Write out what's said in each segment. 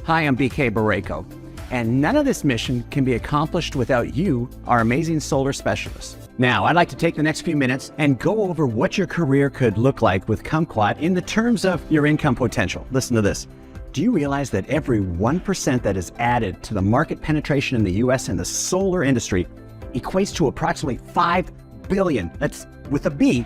Hi, I'm BK Barreco, and none of this mission can be accomplished without you, our amazing solar specialists. Now, I'd like to take the next few minutes and go over what your career could look like with Kumquat in the terms of your income potential. Listen to this. Do you realize that every 1% that is added to the market penetration in the US and the solar industry equates to approximately $5 billion, that's with a B,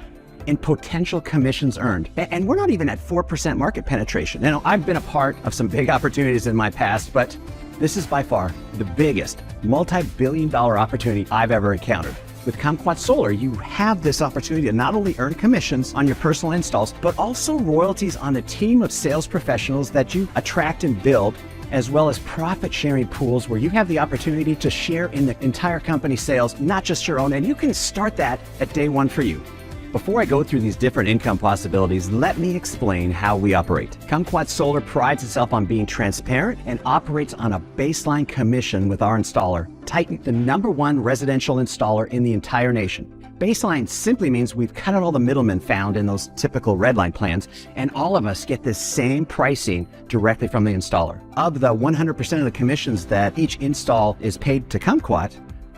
in potential commissions earned? And we're not even at 4% market penetration. Now, I've been a part of some big opportunities in my past, but this is by far the biggest multi-billion-dollar opportunity I've ever encountered. With Kumquat Solar, you have this opportunity to not only earn commissions on your personal installs, but also royalties on the team of sales professionals that you attract and build, as well as profit-sharing pools where you have the opportunity to share in the entire company's sales, not just your own, and you can start that at day one for you. Before I go through these different income possibilities, let me explain how we operate. Kumquat Solar prides itself on being transparent and operates on a baseline commission with our installer, Titan, the #1 residential installer in the entire nation. Baseline simply means we've cut out all the middlemen found in those typical redline plans, and all of us get the same pricing directly from the installer. Of the 100% of the commissions that each install is paid to Kumquat,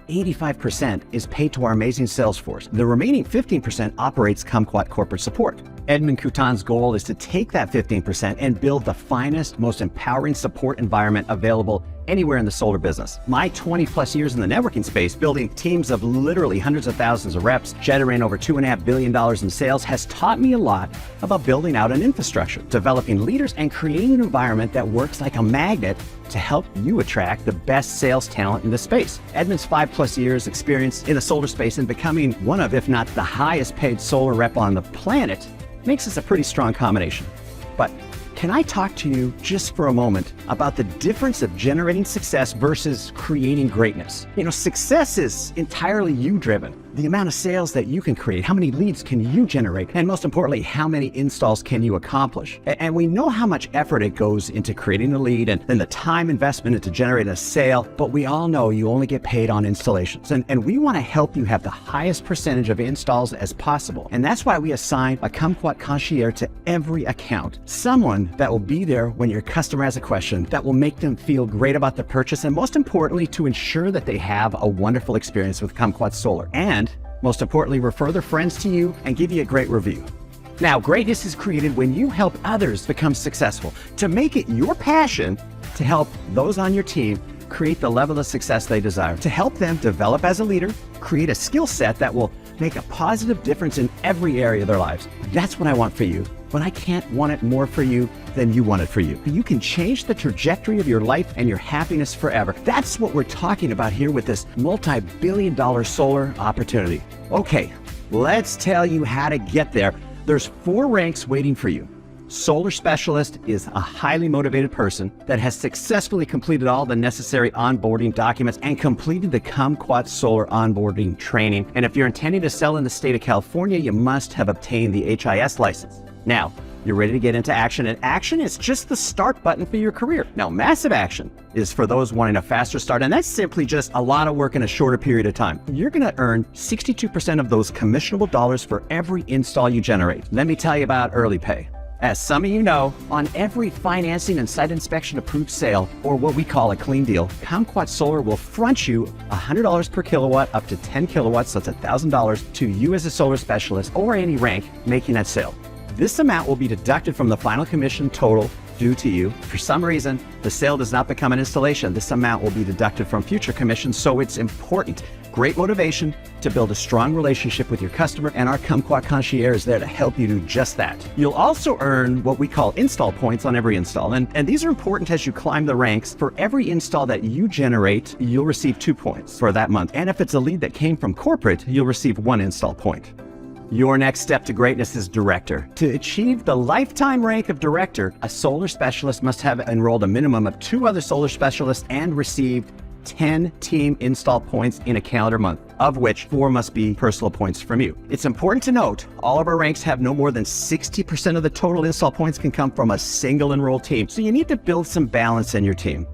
85% is paid to our amazing sales force. The remaining 15% operates Kumquat corporate support. Edmund Coutan's goal is to take that 15% and build the finest, most empowering support environment available anywhere in the solar business. My 20+ years in the networking space, building teams of literally hundreds of thousands of reps, generating over $2.5 billion in sales, has taught me a lot about building out an infrastructure, developing leaders, and creating an environment that works like a magnet to help you attract the best sales talent in the space. Edmund's 5+ years experience in the solar space and becoming one of, if not the highest paid solar rep on the planet, makes us a pretty strong combination. But can I talk to you just for a moment about the difference of generating success versus creating greatness? You know, success is entirely you-driven. The amount of sales that you can create, how many leads can you generate, and most importantly, how many installs can you accomplish? And we know how much effort it goes into creating a lead and then the time investment into generating a sale, but we all know you only get paid on installations. And we want to help you have the highest percentage of installs as possible. And that's why we assign a Kumquat concierge to every account. Someone that will be there when your customer has a question, that will make them feel great about the purchase, and most importantly, to ensure that they have a wonderful experience with Kumquat Solar. And most importantly, refer their friends to you and give you a great review. Now, greatness is created when you help others become successful. To make it your passion to help those on your team create the level of success they desire, to help them develop as a leader, create a skill set that will make a positive difference in every area of their lives. That's what I want for you, but I can't want it more for you than you want it for you. You can change the trajectory of your life and your happiness forever. That's what we're talking about here with this multi-billion-dollar solar opportunity. Okay, let's tell you how to get there. There's 4 ranks waiting for you. Solar specialist is a highly motivated person that has successfully completed all the necessary onboarding documents and completed the Kumquat Solar onboarding training. And if you're intending to sell in the state of California, you must have obtained the HIS license. Now, you're ready to get into action, and action is just the start button for your career. Now, massive action is for those wanting a faster start, and that's simply just a lot of work in a shorter period of time. You're gonna earn 62% of those commissionable dollars for every install you generate. Let me tell you about early pay. As some of you know, on every financing and site inspection approved sale, or what we call a clean deal, Kumquat Solar will front you $100 per kilowatt up to 10 kilowatts, so that's $1,000 to you as a solar specialist or any rank making that sale. This amount will be deducted from the final commission total due to you. For some reason, the sale does not become an installation. This amount will be deducted from future commissions, so it's important. Great motivation to build a strong relationship with your customer, and our Kumquat concierge is there to help you do just that. You'll also earn what we call install points on every install, and these are important as you climb the ranks. For every install that you generate, you'll receive 2 points for that month. And if it's a lead that came from corporate, you'll receive 1 install point. Your next step to greatness is director. To achieve the lifetime rank of director, a solar specialist must have enrolled a minimum of 2 other solar specialists and received 10 team install points in a calendar month, of which 4 must be personal points from you. It's important to note, all of our ranks have no more than 60% of the total install points can come from a single enrolled team, so you need to build some balance in your team.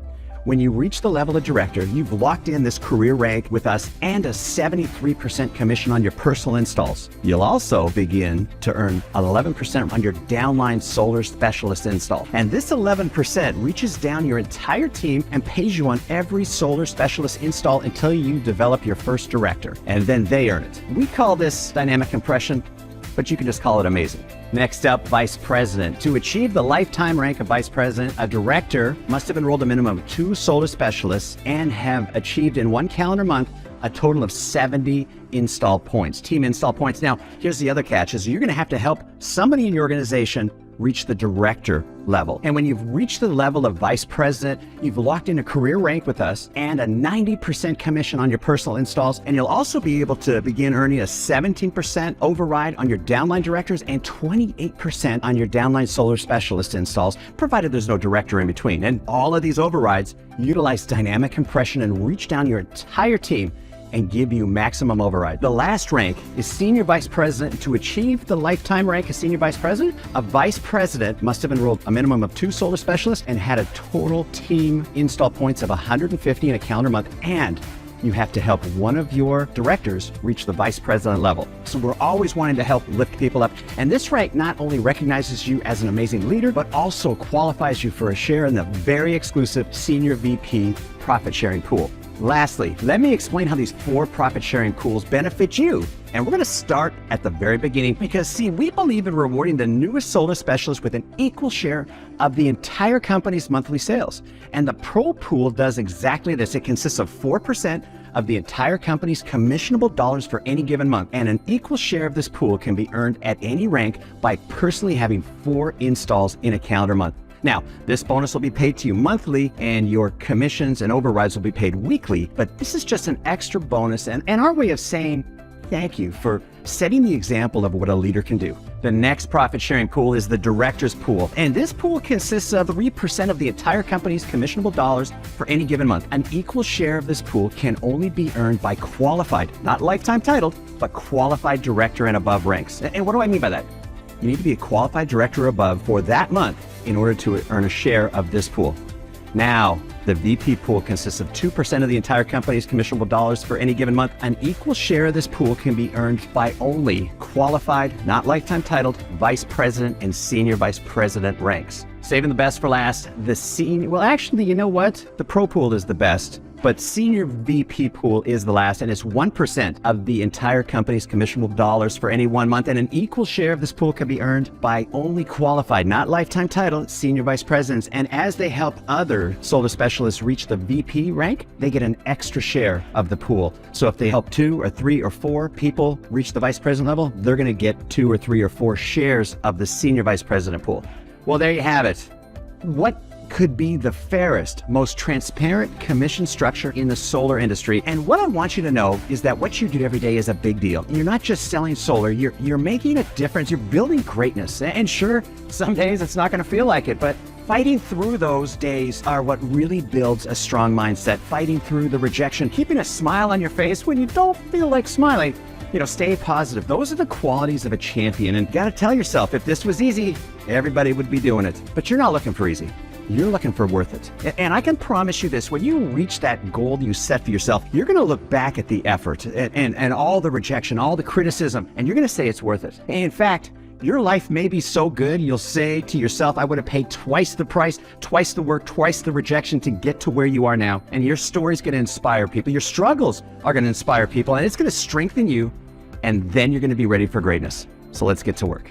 When you reach the level of director, you've locked in this career rank with us and a 73% commission on your personal installs. You'll also begin to earn 11% on your downline solar specialist install. And this 11% reaches down your entire team and pays you on every solar specialist install until you develop your first director. And then they earn it. We call this dynamic compression, but you can just call it amazing. Next up, Vice President. To achieve the lifetime rank of Vice President, a director must have enrolled a minimum of 2 solar specialists and have achieved in 1 calendar month a total of 70 install points, team install points. Now, here's the other catch, is you're gonna have to help somebody in your organization reach the director level. And when you've reached the level of Vice President, you've locked in a career rank with us and a 90% commission on your personal installs. And you'll also be able to begin earning a 17% override on your downline directors and 28% on your downline solar specialist installs, provided there's no director in between. And all of these overrides utilize dynamic compression and reach down your entire team and give you maximum override. The last rank is Senior Vice President. To achieve the lifetime rank as Senior Vice President, a Vice President must have enrolled a minimum of 2 solar specialists and had a total team install points of 150 in a calendar month, and you have to help one of your directors reach the Vice President level. So we're always wanting to help lift people up. And this rank not only recognizes you as an amazing leader, but also qualifies you for a share in the very exclusive Senior VP profit sharing pool. Lastly, let me explain how these 4 profit sharing pools benefit you. And we're gonna start at the very beginning because, see, we believe in rewarding the newest solar specialist with an equal share of the entire company's monthly sales. And the Pro Pool does exactly this. It consists of 4% of the entire company's commissionable dollars for any given month. And an equal share of this pool can be earned at any rank by personally having 4 installs in a calendar month. Now, this bonus will be paid to you monthly and your commissions and overrides will be paid weekly, but this is just an extra bonus and our way of saying thank you for setting the example of what a leader can do. The next profit sharing pool is the director's pool, and this pool consists of 3% of the entire company's commissionable dollars for any given month. An equal share of this pool can only be earned by qualified, not lifetime titled, but qualified director and above ranks. And what do I mean by that? You need to be a qualified director or above for that month in order to earn a share of this pool. Now, the VP pool consists of 2% of the entire company's commissionable dollars for any given month. An equal share of this pool can be earned by only qualified, not lifetime titled, Vice President and Senior Vice President ranks. Saving the best for last, the senior, well, actually, you know what? The Pro Pool is the best, but Senior VP pool is the last, and it's 1% of the entire company's commissionable dollars for any one month, and an equal share of this pool can be earned by only qualified, not lifetime title, Senior Vice Presidents. And as they help other solar specialists reach the VP rank, they get an extra share of the pool. So if they help 2 or 3 or 4 people reach the Vice President level, they're gonna get 2 or 3 or 4 shares of the Senior Vice President pool. Well, there you have it. What could be the fairest, most transparent commission structure in the solar industry? And what I want you to know is that what you do every day is a big deal. You're not just selling solar, you're making a difference, you're building greatness. And sure, some days it's not gonna feel like it, but fighting through those days are what really builds a strong mindset. Fighting through the rejection, keeping a smile on your face when you don't feel like smiling. You know, stay positive. Those are the qualities of a champion. And you gotta tell yourself, if this was easy, everybody would be doing it. But you're not looking for easy. You're looking for worth it. And I can promise you this, when you reach that goal you set for yourself, you're gonna look back at the effort and all the rejection, all the criticism, and you're gonna say it's worth it. And in fact, your life may be so good, you'll say to yourself, I would have paid twice the price, twice the work, twice the rejection to get to where you are now. And your story's gonna inspire people. Your struggles are gonna inspire people, and it's gonna strengthen you, and then you're gonna be ready for greatness. So let's get to work.